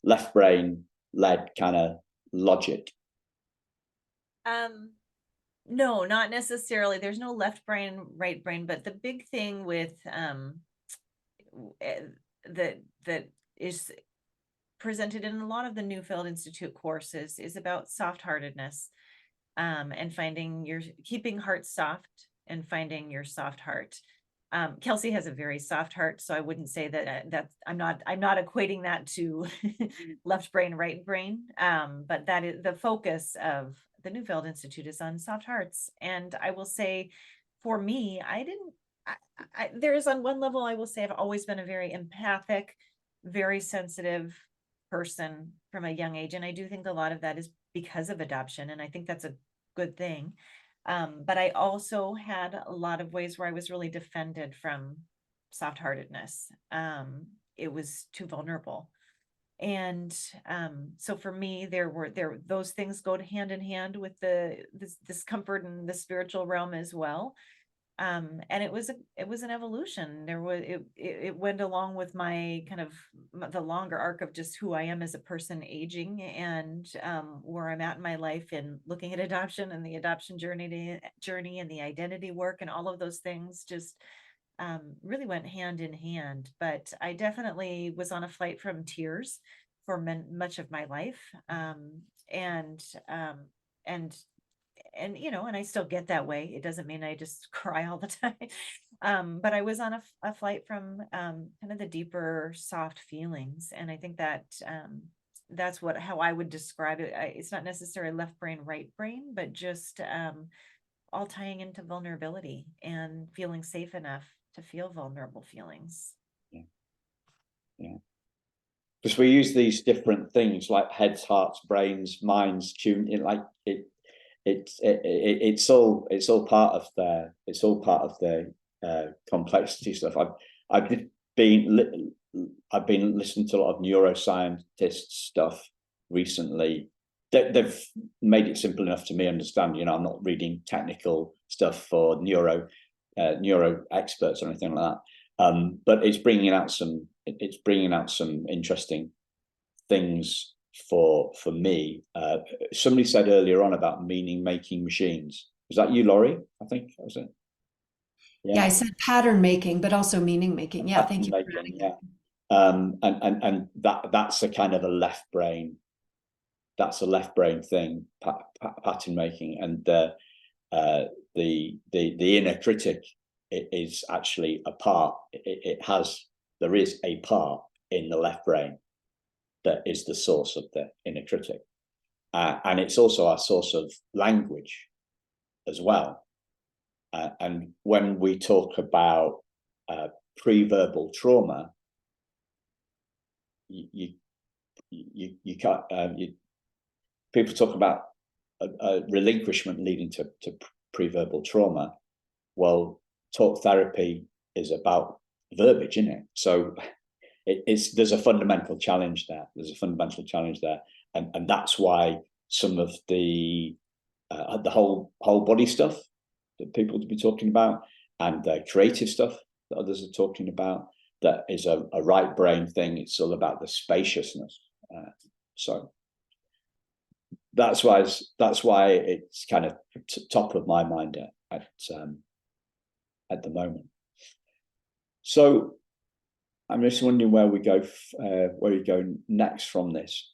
left brain led kind of logic. No, not necessarily. There's no left brain, right brain, but the big thing with that is presented in a lot of the Neufeld Institute courses is about soft-heartedness, and keeping heart soft and finding your soft heart. Kelsey has a very soft heart, so I wouldn't say that I'm not equating that to left brain, right brain. But that is the focus of the Neufeld Institute, is on soft hearts. And I will say, for me, there's on one level, I will say I've always been a very empathic, very sensitive person from a young age. And I do think a lot of that is because of adoption. And I think that's a good thing. But I also had a lot of ways where I was really defended from soft-heartedness. It was too vulnerable. And so for me, those things go hand in hand with this discomfort in the spiritual realm as well. And it was an evolution. It went along with my kind of the longer arc of just who I am as a person aging, and where I'm at in my life, and looking at adoption and the adoption journey and the identity work and all of those things just really went hand in hand. But I definitely was on a flight from tears for much of my life. And I still get that way. It doesn't mean I just cry all the time. But I was on a flight from kind of the deeper, soft feelings. And I think that that's how I would describe it. It's not necessarily left brain, right brain, but just all tying into vulnerability and feeling safe enough to feel vulnerable feelings. Yeah. Because we use these different things like heads, hearts, brains, minds, tuned in, like it's all part of the complexity stuff. I've been listening to a lot of neuroscientist stuff recently. They've made it simple enough to me understand. I'm not reading technical stuff for neuro experts or anything like that. But it's bringing out some interesting things for me. Somebody said earlier on about meaning-making machines. Was that you, Lori? I think that was it. Yeah, I said pattern making, but also meaning making. Yeah, thank you. Yeah. And that's a kind of a left brain. That's a left brain thing, pattern making, and the inner critic is actually a part. There is a part in the left brain that is the source of the inner critic, and it's also our source of language as well. And when we talk about pre-verbal trauma, you can't. People talk about a relinquishment leading to pre-verbal trauma. Well, talk therapy is about verbiage, isn't it? So there's a fundamental challenge there. And that's why some of the whole body stuff that people will be talking about, and the creative stuff that others are talking about, that is a right brain thing. It's all about the spaciousness. So that's why it's kind of top of my mind at the moment. So I'm just wondering where we go next from this.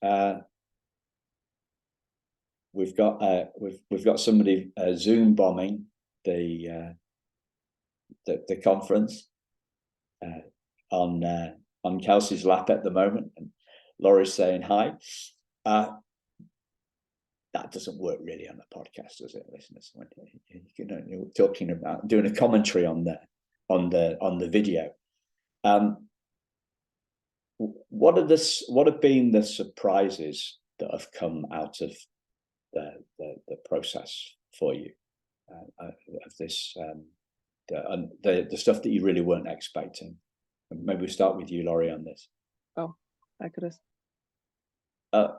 We've got somebody Zoom bombing the conference on Kelsey's lap at the moment, and Laura's saying hi. That doesn't work really on the podcast, does it, listeners? When you're talking about doing a commentary on the video. What have been the surprises that have come out of the process for you, of this, the stuff that you really weren't expecting? Maybe we start with you, Lori, on this. Oh, I could have.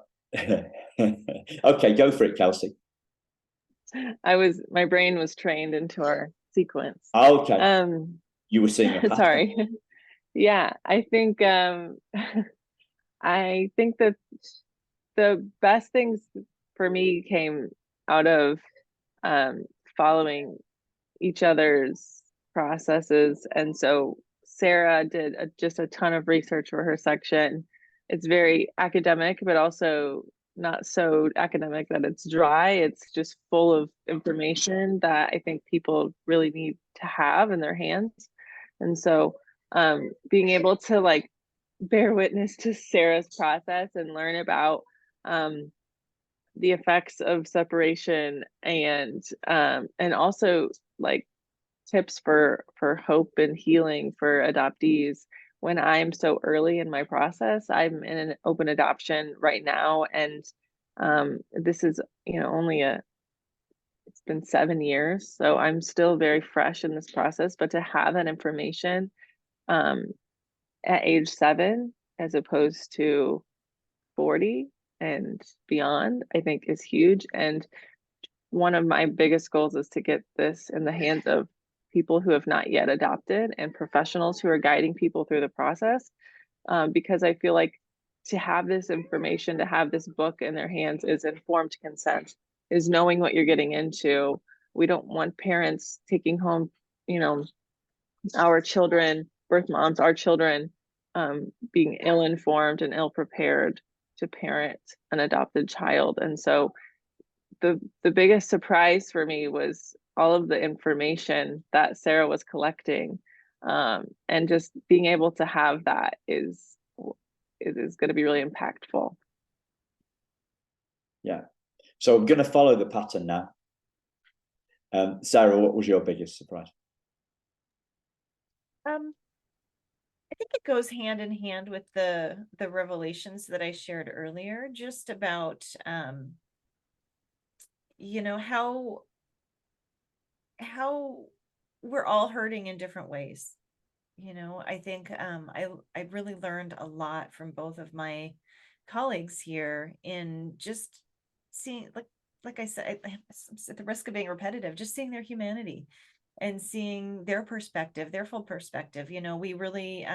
Okay, go for it, Kelsey. My brain was trained into our sequence. Okay. You were seeing a pattern. Sorry. Yeah, I think that the best things for me came out of following each other's processes. And so Sara did just a ton of research for her section. It's very academic, but also not so academic that it's dry. It's just full of information that I think people really need to have in their hands. And so being able to bear witness to Sara's process and learn about the effects of separation, and also tips for hope and healing for adoptees when I'm so early in my process. I'm in an open adoption right now, and this is, you know, it's been 7 years, so I'm still very fresh in this process. But to have that information at age 7 as opposed to 40 and beyond, I think is huge. And one of my biggest goals is to get this in the hands of people who have not yet adopted and professionals who are guiding people through the process, because I feel like to have this information, to have this book in their hands is informed consent, is knowing what you're getting into. We don't want parents taking home, you know, our children, birth moms, our children, being ill-informed and ill-prepared to parent an adopted child. And so the biggest surprise for me was all of the information that Sara was collecting, and just being able to have that is going to be really impactful. Yeah. So I'm going to follow the pattern now. Sara, what was your biggest surprise? I think it goes hand in hand with the revelations that I shared earlier, just about you know, how we're all hurting in different ways. You know, I think I really learned a lot from both of my colleagues here in just seeing, like I said, at the risk of being repetitive, just seeing their humanity and seeing their perspective, their full perspective. You know, we really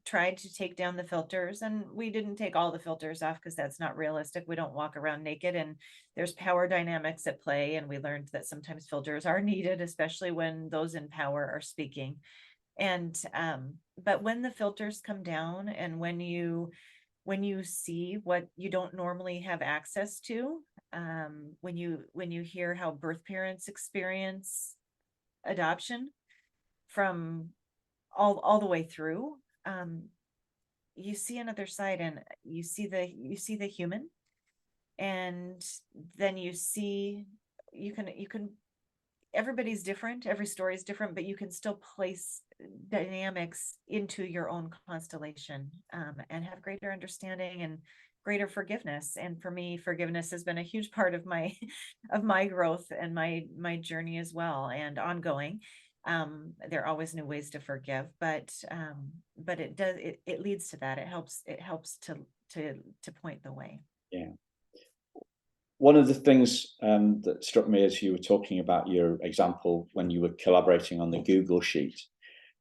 tried to take down the filters, and we didn't take all the filters off because that's not realistic. We don't walk around naked, and there's power dynamics at play. And we learned that sometimes filters are needed, especially when those in power are speaking. And but when the filters come down, and when you see what you don't normally have access to, when you hear how birth parents experience adoption from all the way through, you see another side, and you see the human, and then you can everybody's different, every story is different, but you can still place dynamics into your own constellation, and have greater understanding and greater forgiveness. And for me, forgiveness has been a huge part of my growth and my journey as well, and ongoing. There are always new ways to forgive, but it leads to that. It helps to point the way. Yeah. One of the things that struck me as you were talking about your example when you were collaborating on the Google sheet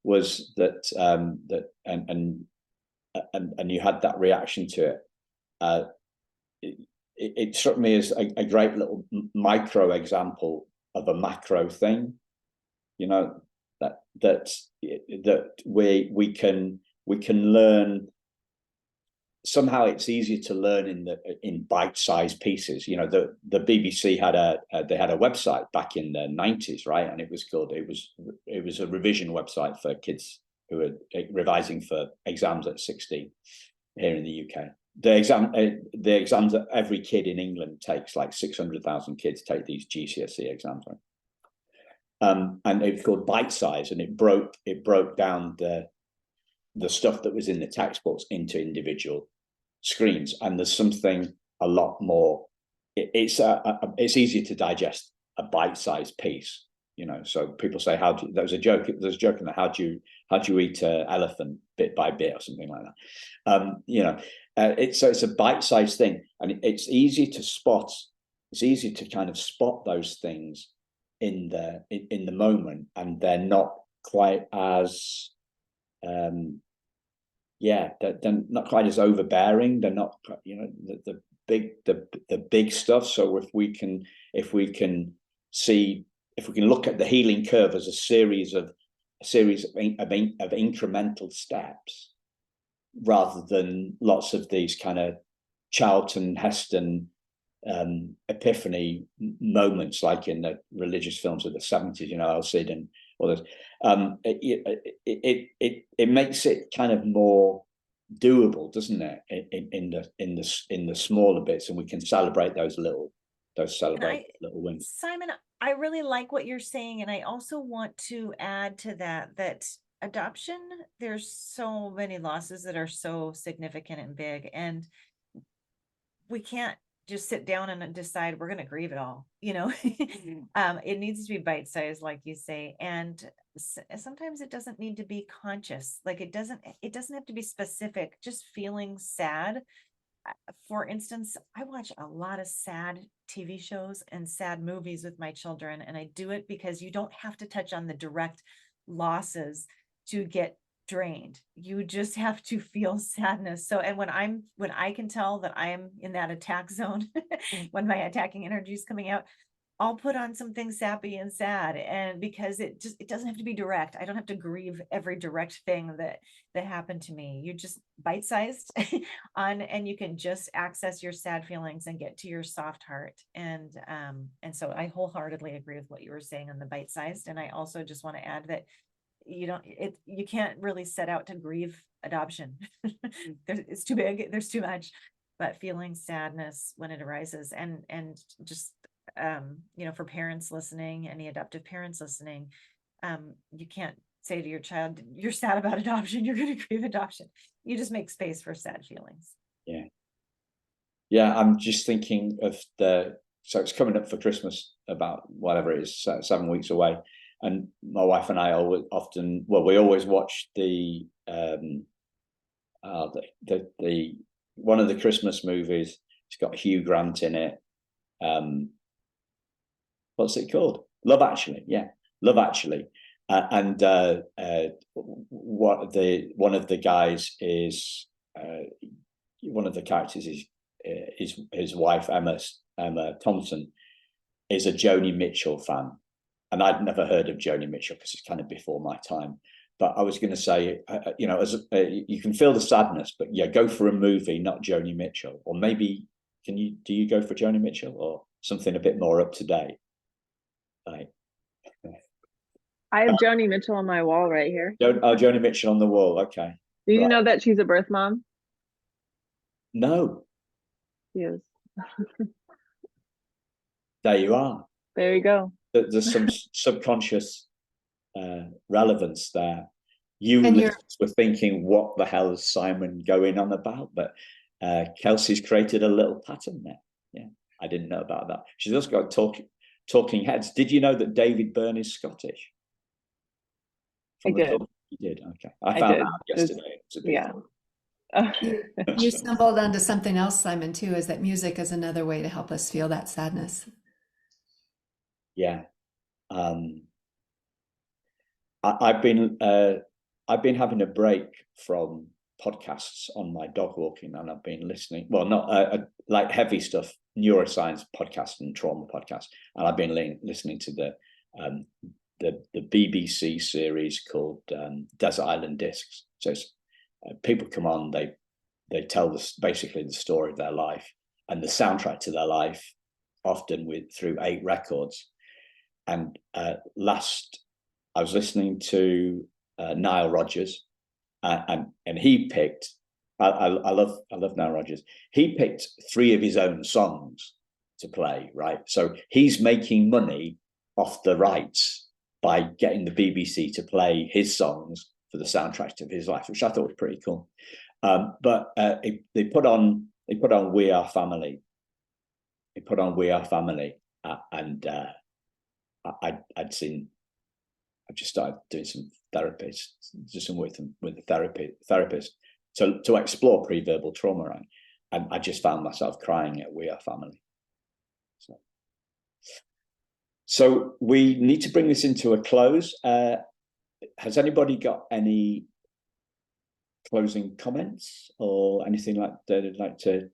was that and you had that reaction to it. It struck me as a great little micro example of a macro thing. You know, that we can learn. Somehow it's easier to learn in bite-sized pieces. You know, the BBC had a website back in the 90s, right? And it was a revision website for kids who were revising for exams at 16 here in the UK. The exams that every kid in England takes, like 600,000 kids take these GCSE exams, right? And it was called Bite Size, and it broke down the stuff that was in the textbooks into individual screens. And there's something a lot more. It's easier to digest a bite-sized piece, you know. So people say, there's a joke in that, how do you eat an elephant bit by bit or something like that. You know, it's a bite-sized thing, and it's easy to spot. It's easy to kind of spot those things in the moment, and they're not quite as they're not quite as overbearing. They're not, you know, the big stuff. So if we can look at the healing curve as a series of incremental steps, rather than lots of these kind of Charlton Heston epiphany moments like in the religious films of the 70s, you know, Al Cid and others. It makes it kind of more doable, doesn't it, in the smaller bits, and we can celebrate those little those celebrate little wins. Simon, I really like what you're saying. And I also want to add to that adoption, there's so many losses that are so significant and big, and we can't just sit down and decide we're going to grieve it all, it needs to be bite-sized, like you say. And sometimes it doesn't need to be conscious. Like it doesn't have to be specific, just feeling sad. For instance, I watch a lot of sad TV shows and sad movies with my children, and I do it because you don't have to touch on the direct losses to get drained. You just have to feel sadness. So, and when I can tell that I'm in that attack zone, when my attacking energy is coming out, I'll put on something sappy and sad. And because it doesn't have to be direct. I don't have to grieve every direct thing that happened to me. You just bite-sized and you can just access your sad feelings and get to your soft heart. And so I wholeheartedly agree with what you were saying on the bite-sized. And I also just want to add that you can't really set out to grieve adoption. It's too big, there's too much. But feeling sadness when it arises, and just for parents listening, any adoptive parents listening, you can't say to your child, you're sad about adoption, you're going to grieve adoption. You just make space for sad feelings. Yeah, I'm just thinking of so it's coming up for Christmas, about whatever it is, 7 weeks away. And my wife and I we always watch the one of the Christmas movies. It's got Hugh Grant in it. What's it called? Love Actually. Yeah, Love Actually. And one of the guys is one of the characters is his wife, Emma Thompson, is a Joni Mitchell fan. And I'd never heard of Joni Mitchell because it's kind of before my time. But I was going to say, you can feel the sadness, but yeah, go for a movie, not Joni Mitchell. Or maybe, do you go for Joni Mitchell or something a bit more up to date? I have Joni Mitchell on my wall right here. Joni Mitchell on the wall. Okay. Do you know that she's a birth mom? No. She is. There you are. There you go. There's some subconscious relevance there. You were thinking, what the hell is Simon going on about? But Kelsey's created a little pattern there. Yeah, I didn't know about that. She's also got talking heads. Did you know that David Byrne is Scottish? I did. You did? Okay. I found out yesterday. Yeah. You stumbled onto something else, Simon, too, is that music is another way to help us feel that sadness. Yeah. I've been having a break from podcasts on my dog walking, and I've been listening, well, not like heavy stuff, neuroscience podcasts and trauma podcasts, and I've been listening to the BBC series called Desert Island Discs. So people come on, they tell basically the story of their life and the soundtrack to their life, often through 8 records. And last, I was listening to Nile Rodgers, and he picked. I love Nile Rodgers. He picked 3 of his own songs to play. Right, so he's making money off the rights by getting the BBC to play his songs for the soundtrack of his life, which I thought was pretty cool. But they put on We Are Family. They put on We Are Family, and I've just started doing some therapy, just some with the therapist to explore pre-verbal trauma, right? And I just found myself crying at We Are Family. So we need to bring this into a close. Has anybody got any closing comments or anything like that they'd like to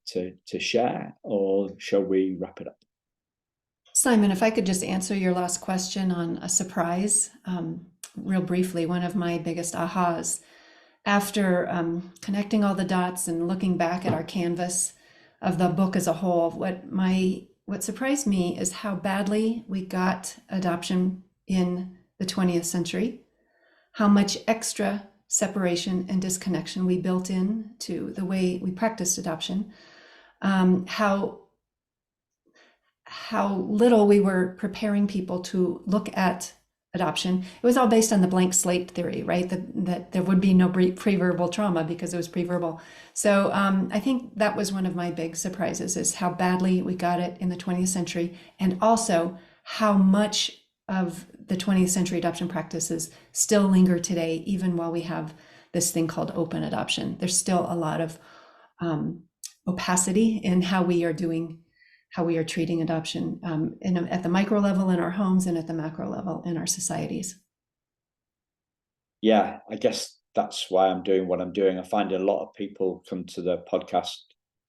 share, or shall we wrap it up? Simon, if I could just answer your last question on a surprise, real briefly. One of my biggest ahas after connecting all the dots and looking back at our canvas of the book as a whole, what surprised me is how badly we got adoption in the 20th century, how much extra separation and disconnection we built in to the way we practiced adoption, how how little we were preparing people to look at adoption. It was all based on the blank slate theory, right? That there would be no pre-verbal trauma because it was pre-verbal. So I think that was one of my big surprises, is how badly we got it in the 20th century, and also how much of the 20th century adoption practices still linger today, even while we have this thing called open adoption. There's still a lot of opacity in how we are treating adoption at the micro level in our homes and at the macro level in our societies. Yeah, I guess that's why I'm doing what I'm doing. I find a lot of people come to the podcast.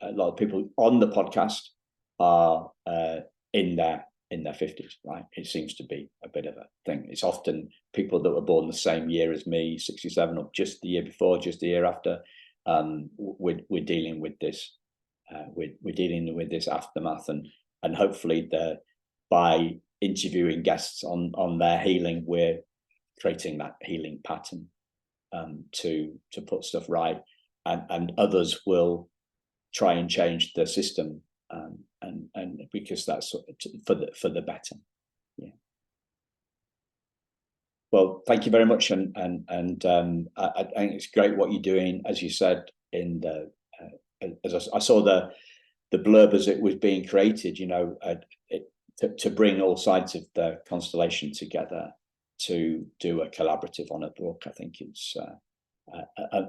A lot of people on the podcast are in their 50s, right? It seems to be a bit of a thing. It's often people that were born the same year as me, 67, or just the year before, just the year after. We're dealing with this. We're dealing with this aftermath, and hopefully by interviewing guests on their healing, we're creating that healing pattern to put stuff right, and others will try and change the system, and because that's for the better. Yeah. Well, thank you very much, and I think it's great what you're doing, as you said in the. As I saw the blurb as it was being created, to bring all sides of the constellation together to do a collaborative on a book, I think it's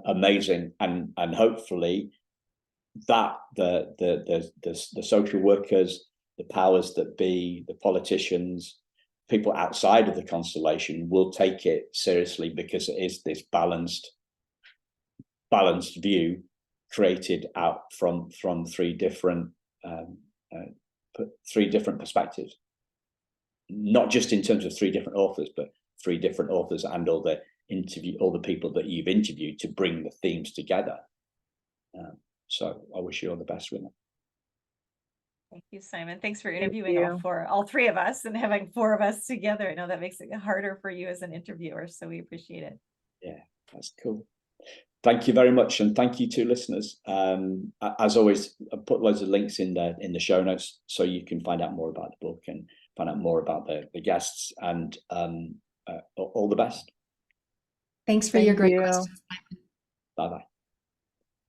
amazing, and hopefully that the social workers, the powers that be, the politicians, people outside of the constellation will take it seriously, because it is this balanced view created out from three different perspectives, not just in terms of three different authors, but three different authors and all the people that you've interviewed to bring the themes together. So I wish you all the best with it. Thank you, Simon. Thanks for interviewing all three of us and having four of us together. I know that makes it harder for you as an interviewer, so we appreciate it. Yeah, that's cool. Thank you very much, and thank you to listeners. As always, I put loads of links in the show notes, so you can find out more about the book and find out more about the guests, and all the best. Thanks for your great questions. Bye bye.